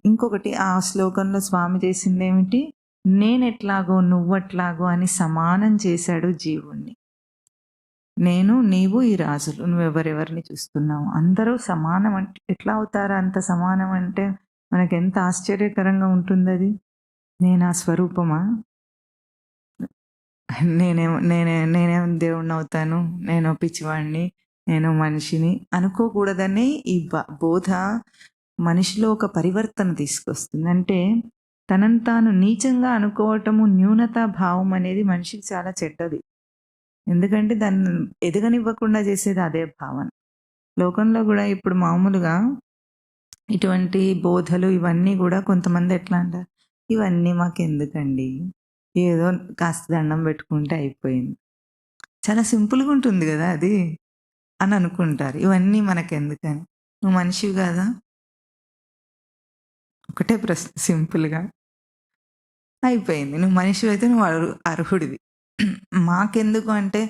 ఇంకొకటి ఆ శ్లోకంలో స్వామి చేసిందేమిటి? నేనెట్లాగో నువ్వట్లాగో అని సమానం చేశాడు జీవుడిని. నేను, నీవు, ఈ రాజులు. నువ్వెవరెవరిని చూస్తున్నావు? అందరూ సమానం అంటే ఎట్లా అవుతారు అంత సమానం అంటే? మనకెంత ఆశ్చర్యకరంగా ఉంటుందది. నేనా స్వరూపమా? నేనేం దేవుడినవుతాను? నేనో పిచ్చివాడిని, నేనో మనిషిని అనుకోకూడదనే ఈ బోధ మనిషిలో ఒక పరివర్తన తీసుకొస్తుంది. అంటే తనను తాను నీచంగా అనుకోవటము, న్యూనతా భావం అనేది మనిషికి చాలా చెడ్డది. ఎందుకంటే దాన్ని ఎదగనివ్వకుండా చేసేది అదే భావన. లోకంలో గూడా ఇప్పుడు మామూలుగా ఇటువంటి బోధలు ఇవన్నీ గూడా కొంతమంది ఎట్లా అంటారు, ఇవన్నీ మాకెందుకండి? ఏదో కాస్త దండం పెట్టుకుంటే అయిపోయింది. చాలా సింపుల్‌గా ఉంటుంది గదా అది అని అనుకుంటారు. ఇవన్నీ మనకెందుకని? నువ్వు మనిషివి గాదా? ఒకటే ప్రశ్న సింపుల్‌గా. అయిపోయింది. నువ్వు మనిషివైతే నువ్వు అర్హుడివి. మాకెందుకు అంటే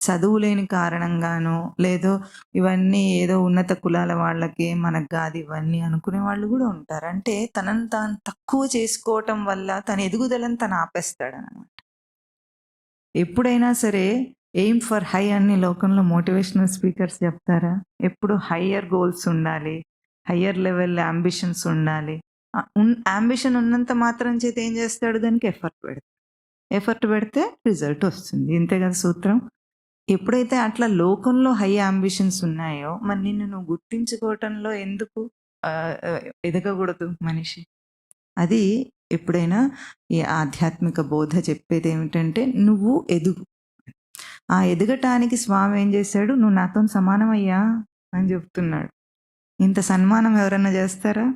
చదువు లేని కారణంగానో, లేదో ఇవన్నీ ఏదో ఉన్నత కులాల వాళ్ళకే మనకు గాదు ఇవన్నీ అనుకునే వాళ్ళు గూడా ఉంటారు. అంటే తనను తాను తక్కువ చేసుకోవటం వల్ల తన ఎదుగుదలను తను ఆపేస్తాడనమాట. ఎప్పుడైనా సరే ఎయిమ్ ఫర్ హై అని లోకంలో మోటివేషనల్ స్పీకర్స్ చెప్తారా? ఎప్పుడు హయ్యర్ గోల్స్ ఉండాలి. హయ్యర్ లెవెల్ యాంబిషన్స్ ఉండాలి. యాంబిషన్ ఉన్నంత మాత్రం చేత ఏం చేస్తాడు? దానికి ఎఫర్ట్ పెడతాడు. ఎఫర్ట్ పెడితే రిజల్ట్ వస్తుంది. ఇంతే కదా సూత్రం. ఎప్పుడైతే అట్లా లోకంలో హై యాంబిషన్స్ ఉన్నాయో, మరి నిన్ను నువ్వు గుర్తించుకోవటంలో ఎందుకు ఎదగకూడదు మనిషి? అది ఎప్పుడైనా ఈ ఆధ్యాత్మిక బోధ చెప్పేదేమిటంటే, నువ్వు ఎదుగు. ఆ ఎదగటానికి స్వామి ఏం చేశాడు? నువ్వు నాతోని సమానమయ్యా అని చెప్తున్నాడు. ఇంత సన్మానం ఎవరన్నా చేస్తారా?